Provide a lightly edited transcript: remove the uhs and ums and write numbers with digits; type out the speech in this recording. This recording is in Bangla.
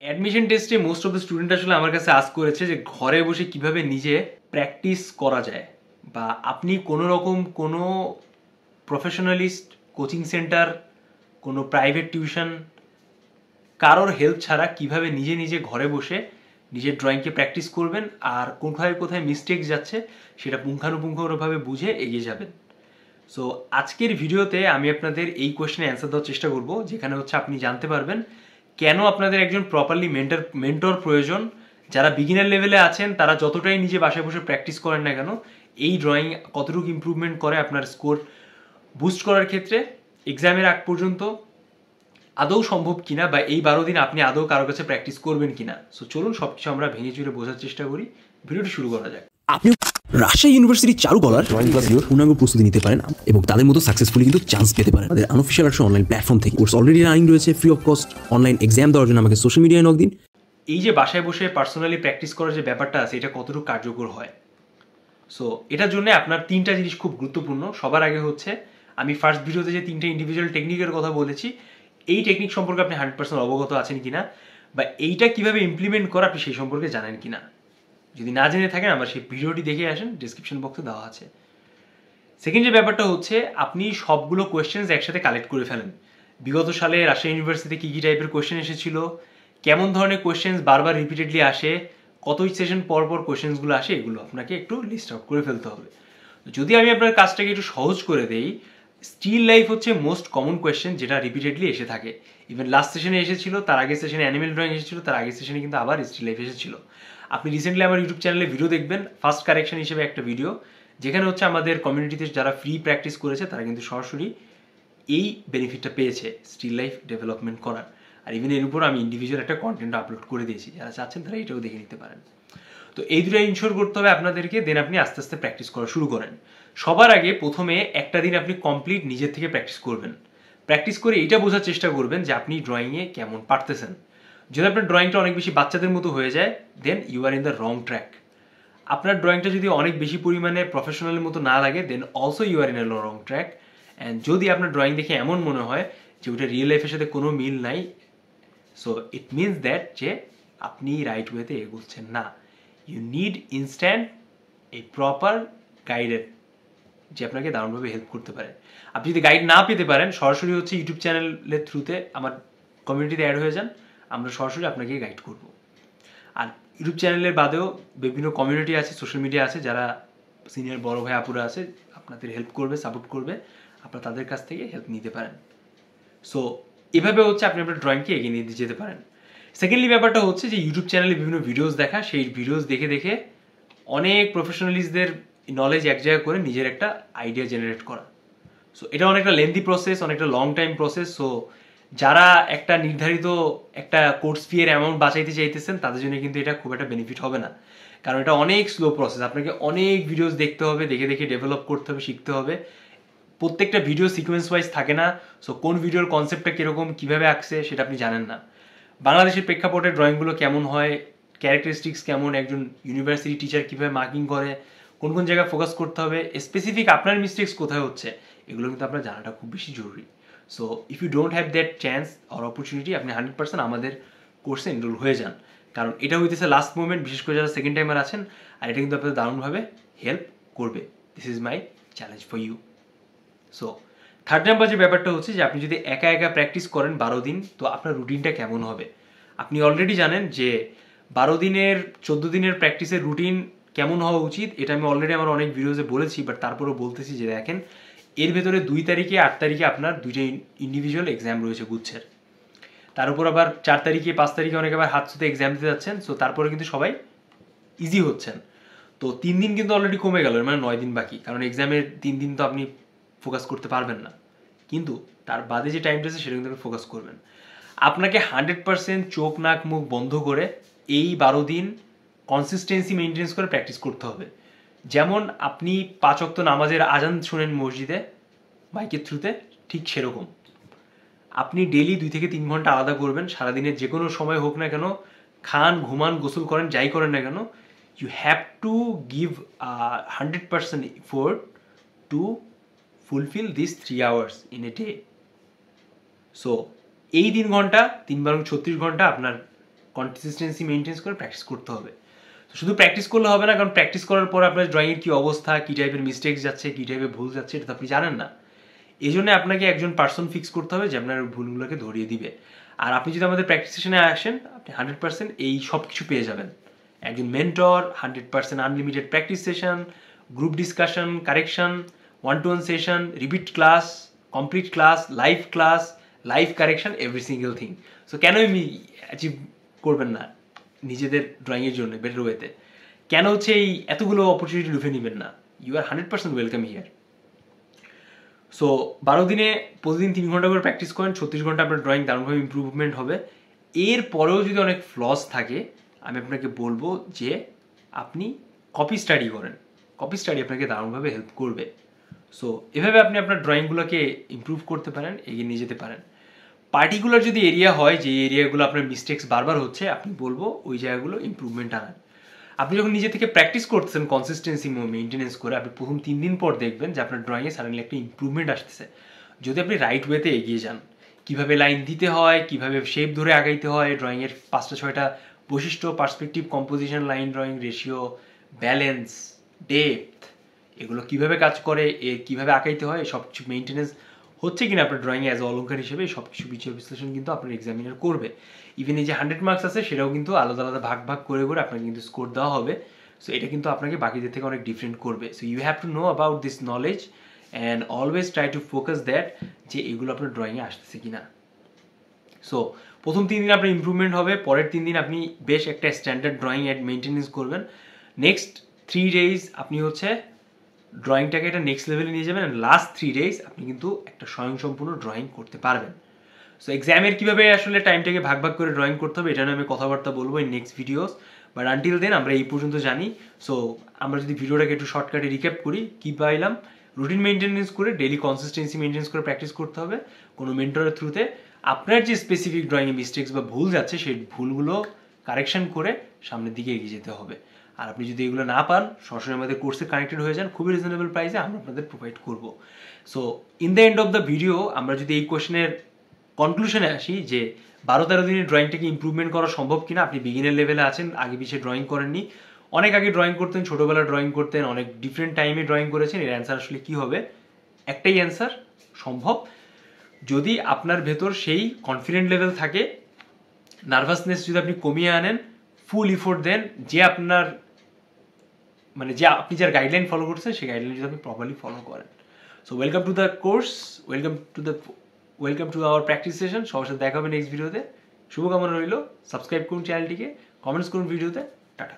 অ্যাডমিশন টেস্টে মোস্ট অফ দ্য স্টুডেন্ট আসলে আমার কাছে আস্ক করেছে যে ঘরে বসে কিভাবে নিজে প্র্যাকটিস করা যায়, বা আপনি কোনো রকম কোনো প্রফেশনালিস্ট কোচিং সেন্টার, কোনো প্রাইভেট টিউশন, কারোর হেল্প ছাড়া কিভাবে নিজে নিজে ঘরে বসে নিজের ড্রয়িংকে প্র্যাকটিস করবেন আর কোথায় কোথায় মিস্টেক যাচ্ছে সেটা পুঙ্খানুপুঙ্খভাবে বুঝে এগিয়ে যাবেন। সো আজকের ভিডিওতে আমি আপনাদের এই কোয়েশ্চেনে অ্যান্সার দেওয়ার চেষ্টা করব, যেখানে হচ্ছে আপনি জানতে পারবেন কেন আপনাদের একজন প্রপারলি মেন্টর প্রয়োজন। যারা বিগিনার লেভেলে আছেন তারা যতটাই নিজে বাসায় বসে প্র্যাকটিস করেন না কেন, এই ড্রয়িং কতটুকু ইমপ্রুভমেন্ট করে আপনার স্কোর বুস্ট করার ক্ষেত্রে এক্সামের আগ পর্যন্ত আদৌ সম্ভব কিনা, বা এই 12 দিন আপনি আদৌ কারো কাছে প্র্যাকটিস করবেন কিনা। সো চলুন সবকিছু আমরা ভেঙে চুরে বোঝার চেষ্টা করি। ভিডিওটি শুরু করা যাক। আপনি রাজশাহী ইউনিভার্সিটির চারুকলার ড্রয়িং ক্লাস ভিডিওর পূর্ণাঙ্গ প্রস্তুতি নিতে পারেন এবং তাদের মতো সাকসেসফুলি কিন্তু চান্স পেতে পারেন আমাদের আনঅফিশিয়াল একটা অনলাইন প্ল্যাটফর্ম থেকে। কোর্স অলরেডি রানিং রয়েছে free of cost. Online exam দেওয়ার জন্য আমাকে সোশ্যাল মিডিয়ায় নক দিন। এই যে বাসায় বসে পার্সোনালি প্র্যাকটিস করার যে ব্যাপারটা আছে, এটা কতটুকু কার্যকর হয়। সো এটার জন্য আপনার তিনটা জিনিস খুব গুরুত্বপূর্ণ। সবার আগে হচ্ছে আমি ফার্স্ট ভিডিওতে যে তিনটা ইন্ডিভিজুয়াল টেকনিকের কথা বলেছি, এই টেকনিক সম্পর্কে আপনি 100% অবগত আছেন কিনা, বা এইটা কিভাবে ইমপ্লিমেন্ট করা আপনি সেই সম্পর্কে জানেন কিনা। যদি না জেনে থাকেন আমার সেই ভিডিওটি দেখে আসেন, ডিসক্রিপশন বক্সে দেওয়া আছে। সেকেন্ড যে ব্যাপারটা হচ্ছে আপনি সবগুলো কোয়েশ্চেন্স একসাথে কালেক্ট করে ফেলেন। বিগত সালে রাজশাহী ইউনিভার্সিটিতে কী কী টাইপের কোয়েশ্চেন এসেছিল, কেমন ধরনের কোয়েশ্চেন্স বারবার রিপিটেডলি আসে, কত সেশন পর পর কোয়েশ্চেন্সগুলো আসে, এগুলো আপনাকে একটু লিস্ট আউট করে ফেলতে হবে। যদি আমি আপনার কাজটাকে একটু সহজ করে দেই, স্টিল লাইফ হচ্ছে মোস্ট কমন কোয়েশ্চেন যেটা রিপিটেডলি এসে থাকে। ইভেন লাস্ট সেশনে এসেছিল, তার আগের সেশনে অ্যানিমেল ড্রয়িং এসেছিল, তার আগের সেশনে কিন্তু আবার স্টিল লাইফ এসেছিল। আপনি রিসেন্টলি আমার ইউটিউব চ্যানেলে ভিডিও দেখবেন, ফার্স্ট কারেকশন হিসেবে একটা ভিডিও, যেখানে হচ্ছে আমাদের কমিউনিটিতে যারা ফ্রি প্র্যাকটিস করেছে তারা কিন্তু সরাসরি এই বেনিফিটটা পেয়েছে স্টিল লাইফ ডেভেলপমেন্ট করার। আর ইভেন এর উপর আমি ইন্ডিভিজুয়াল একটা কন্টেন্ট আপলোড করে দিয়েছি, যারা চাচ্ছেন তারা এটাও দেখে নিতে পারেন। তো এই দুটো ইনশোর করতে হবে আপনাদেরকে, দেন আপনি আস্তে আস্তে প্র্যাকটিস করা শুরু করেন। সবার আগে প্রথমে একটা দিন আপনি কমপ্লিট নিজের থেকে প্র্যাকটিস করবেন। প্র্যাকটিস করে এইটা বোঝার চেষ্টা করবেন যে আপনি ড্রয়িংয়ে কেমন পারতেছেন। যদি আপনার ড্রয়িংটা অনেক বেশি বাচ্চাদের মতো হয়ে যায়, then you are in the wrong track. আপনার ড্রয়িংটা যদি অনেক বেশি পরিমাণে প্রফেশনালের মতো না লাগে, then also you are in a wrong track. And যদি আপনার ড্রয়িং দেখে এমন মনে হয় যে ওটা রিয়েল লাইফের সাথে কোনো মিল নাই, সো ইট মিনস দ্যাট যে আপনি রাইট ওয়েতে এগোচ্ছেন না। You need instant a proper গাইডের যে আপনাকে দারুণভাবে হেল্প করতে পারে। আপনি যদি গাইড না পেতে পারেন, সরাসরি হচ্ছে ইউটিউব চ্যানেলের থ্রুতে আমার কমিউনিটিতে অ্যাড হয়ে যান, আমরা সরাসরি আপনাকে গাইড করব। আর ইউটিউব চ্যানেলের বাদেও বিভিন্ন কমিউনিটি আছে, সোশ্যাল মিডিয়া আছে, যারা সিনিয়র বড় ভাই আপুরা আছে, আপনাদের হেল্প করবে, সাপোর্ট করবে, আপনারা তাদের কাছ থেকে হেল্প নিতে পারেন। সো এভাবে হচ্ছে আপনি আপনার ড্রয়িংকে এগিয়ে নিয়ে যেতে পারেন। সেকেন্ডলি ব্যাপারটা হচ্ছে যে ইউটিউব চ্যানেলে বিভিন্ন ভিডিওস দেখা, সেই ভিডিওস দেখে দেখে অনেক প্রফেশনালিস্টদের নলেজ এক জায়গায় করে নিজের একটা আইডিয়া জেনারেট করা। সো এটা অনেকটা লেন্দি প্রসেস, অনেকটা লং টাইম প্রসেস। সো যারা একটা নির্ধারিত একটা কোর্স ফিয়ের অ্যামাউন্ট বাঁচাইতে চাইতেছেন, তাদের জন্য কিন্তু এটা খুব একটা বেনিফিট হবে না, কারণ এটা অনেক স্লো প্রসেস। আপনাকে অনেক ভিডিওস দেখতে হবে, দেখে দেখে ডেভেলপ করতে হবে, শিখতে হবে। প্রত্যেকটা ভিডিও সিকোয়েন্স ওয়াইজ থাকে না। সো কোন ভিডিওর কনসেপ্টটা কীরকম, কীভাবে আঁকছে সেটা আপনি জানেন না। বাংলাদেশের প্রেক্ষাপটে ড্রয়িংগুলো কেমন হয়, ক্যারেক্টারিস্টিক্স কেমন, একজন ইউনিভার্সিটি টিচার কীভাবে মার্কিং করে, কোন কোন জায়গায় ফোকাস করতে হবে, স্পেসিফিক আপনার মিস্টেক্স কোথায় হচ্ছে, এগুলো কিন্তু আপনার জানাটা খুব বেশি জরুরি। So if you don't have that chance or opportunity, আপনি 100% আমাদের কোর্সে এনরোল হয়ে যান, কারণ এটা হইতেছে লাস্ট মোমেন্ট, বিশেষ করে যারা সেকেন্ড টাইমার আছেন, আর এটা কিন্তু আপনাদের দারুণভাবে হেল্প করবে। This is my challenge for you. So third number যে ব্যাপারটা হচ্ছে যে আপনি যদি একা একা প্র্যাকটিস করেন 12 দিন, তো আপনার রুটিনটা কেমন হবে। আপনি অলরেডি জানেন যে 12 দিনের 14 দিনের প্র্যাকটিসের রুটিন কেমন হওয়া উচিত, এটা আমি অলরেডি আমার অনেক ভিডিওতে বলেছি, বাট তারপরেও বলতেছি যে দেখেন, এর ভেতরে 2 তারিখে 8 তারিখে আপনার দুইটা ইন্ডিভিজুয়াল এক্সাম রয়েছে গুচ্ছের, তার উপর আবার 4 তারিখে 5 তারিখে অনেকে আবার হাত সুতে এক্সাম দিতে যাচ্ছেন। সো তারপরে কিন্তু সবাই ইজি হচ্ছেন। তো 3 দিন কিন্তু অলরেডি কমে গেল, মানে 9 দিন বাকি, কারণ এক্সামের 3 দিন তো আপনি ফোকাস করতে পারবেন না, কিন্তু তার বাদে যে টাইমটা আছে সেটা কিন্তু আপনি ফোকাস করবেন। আপনাকে 100% চোখ নাক মুখ বন্ধ করে এই 12 দিন কনসিস্টেন্সি মেনটেন্স করে প্র্যাকটিস করতে হবে। যেমন আপনি 5 ওয়াক্ত নামাজের আজান শুনেন মসজিদে মাইকের থ্রুতে, ঠিক সেরকম আপনি ডেলি 2 থেকে 3 ঘন্টা আলাদা করবেন। সারাদিনের যে কোনো সময় হোক না কেন, খান, ঘুমান, গোসল করেন, যাই করেন না কেন, you have to give 100% effort to fulfil this 3 hours in a day. So এই 3 ঘন্টা, 3 × 36 ঘন্টা আপনার কনসিস্টেন্সি মেনটেন করে প্র্যাকটিস করতে হবে। শুধু প্র্যাকটিস করলে হবে না, কারণ প্র্যাকটিস করার পর আপনার ড্রয়িংয়ের কী অবস্থা, কী টাইপের মিস্টেক্স যাচ্ছে, কী টাইপের ভুল যাচ্ছে, এটা তো আপনি জানেন না। এই জন্য আপনাকে একজন পার্সন ফিক্স করতে হবে যে আপনার ভুলগুলোকে ধরিয়ে দিবে। আর আপনি যদি আমাদের প্র্যাকটিস সেশনে আসেন, আপনি 100% এই সব কিছু পেয়ে যাবেন। একজন mentor, 100% unlimited practice session, group discussion, correction, 1-to-1 session, repeat class, complete class, live correction, every single thing. So কেন অ্যাচিভ করবেন না নিজেদের ড্রয়িংয়ের জন্য বেটার ওয়েতে? কেন হচ্ছে এই এতগুলো অপরচুনিটি লুফে নেবেন না? You are 100% welcome here. So 12 দিনে প্রতিদিন 3 ঘন্টা করে প্র্যাকটিস করেন, 36 ঘন্টা আপনার ড্রয়িং দারুণভাবে ইম্প্রুভমেন্ট হবে। এর পরেও যদি অনেক ফ্লস থাকে, আমি আপনাকে বলবো যে আপনি কপি স্টাডি করেন। কপি স্টাডি আপনাকে দারুণভাবে হেল্প করবে। সো এভাবে আপনি আপনার ড্রয়িংগুলোকে ইমপ্রুভ করতে পারেন, এগিয়ে নিয়ে যেতে পারেন। পার্টিকুলার যদি এরিয়া হয় যে এরিয়াগুলো আপনার মিস্টেক্স বারবার হচ্ছে, আপনি বলবো ওই জায়গাগুলো ইমপ্রুভমেন্ট আনান। আপনি যখন নিজে থেকে প্র্যাকটিস করতেছেন কনসিস্টেন্সি মেনটেনেন্স করে, আপনি প্রথম 3 দিন পর দেখবেন যে আপনার ড্রয়িংয়ে সাডেনলি একটা ইমপ্রুভমেন্ট আসতেছে, যদি আপনি রাইট ওয়েতে এগিয়ে যান। কীভাবে লাইন দিতে হয়, কীভাবে শেপ ধরে আগাইতে হয়, ড্রয়িংয়ের 5-6টা বৈশিষ্ট্য, perspective, composition, line drawing, ratio, balance, depth, এগুলো কীভাবে কাজ করে, কীভাবে আঁকাইতে হয়, সব কিছু মেনটেনেন্স হচ্ছে কিনা আপনার ড্রয়িংয়ে অ্যাজ অলঙ্কার হিসেবে, সব কিছু বিচার বিশ্লেষণ কিন্তু আপনার এক্সামিনার করবে। ইভেন এই যে 100 মার্কস আছে, সেটাও কিন্তু আলাদা আলাদা ভাগ করে আপনাকে কিন্তু স্কোর দেওয়া হবে। সো এটা কিন্তু আপনাকে বাকিদের থেকে অনেক ডিফারেন্ট করবে। So you have to know about this knowledge and always try to focus that যে এগুলো আপনার ড্রয়িংয়ে আসতেছে কিনা। সো প্রথম 3 দিন আপনার ইমপ্রুভমেন্ট হবে, পরের 3 দিন আপনি বেশ একটা স্ট্যান্ডার্ড ড্রয়িং মেনটেনেন্স করবেন। নেক্সট 3 days আপনি হচ্ছে ড্রয়িংটাকে একটা নেক্সট লেভেলে নিয়ে যাবেন, অ্যান্ড লাস্ট 3 days আপনি কিন্তু একটা স্বয়ংসম্পূর্ণ ড্রয়িং করতে পারবেন। সো এক্সামের কীভাবে আসলে টাইমটাকে ভাগ করে ড্রয়িং করতে হবে, এটা নিয়ে আমি কথাবার্তা বলবো in next videos. But until then আমরা এই পর্যন্ত জানি। সো আমরা যদি ভিডিওটাকে একটু শর্টকাটে রিক্যাপ করি, কী পাইলাম? রুটিন মেনটেনেন্স করে, ডেইলি কনসিস্টেন্সি মেনটেন্স করে প্র্যাকটিস করতে হবে কোনো মেন্টরের থ্রুতে। আপনার যে স্পেসিফিক ড্রয়িংয়ে মিস্টেক্স বা ভুল যাচ্ছে, সেই ভুলগুলো কারেকশন করে সামনের দিকে এগিয়ে যেতে হবে। আর আপনি যদি এগুলো না পান, সরাসরি আমাদের কোর্সে কানেক্টেড হয়ে যান, খুবই রিজনেবল প্রাইসে আমরা আপনাদের প্রোভাইড করবো। So in the end of the video আমরা যদি এই কোয়েশনের কনক্লুশনে আসি যে 12-13 দিনের ড্রয়িংটাকে ইমপ্রুভমেন্ট করা সম্ভব কিনা, আপনি বিগিনার লেভেলে আছেন, আগে পিছিয়ে ড্রয়িং করেননি, অনেক আগে ড্রয়িং করতেন, ছোটোবেলায় ড্রয়িং করতেন, অনেক ডিফারেন্ট টাইমে ড্রয়িং করেছেন, এর অ্যান্সার আসলে কী হবে? একটাই অ্যান্সার, সম্ভব। যদি আপনার ভেতর সেই কনফিডেন্ট লেভেল থাকে, নার্ভাসনেস যদি আপনি কমিয়ে আনেন, ফুল ইফোর্ট দেন, যে আপনার মানে যে আপনি যার গাইডলাইন ফলো করছেন, সেই গাইডলাইন যদি আপনি প্রপারলি ফলো করেন। So welcome to the course, welcome to our practice session. সবার সাথে দেখা হবে নেক্সট ভিডিওতে। শুভকামনা রইল। সাবস্ক্রাইব করুন চ্যানেলটিকে, কমেন্টস করুন ভিডিওতে। টাটা।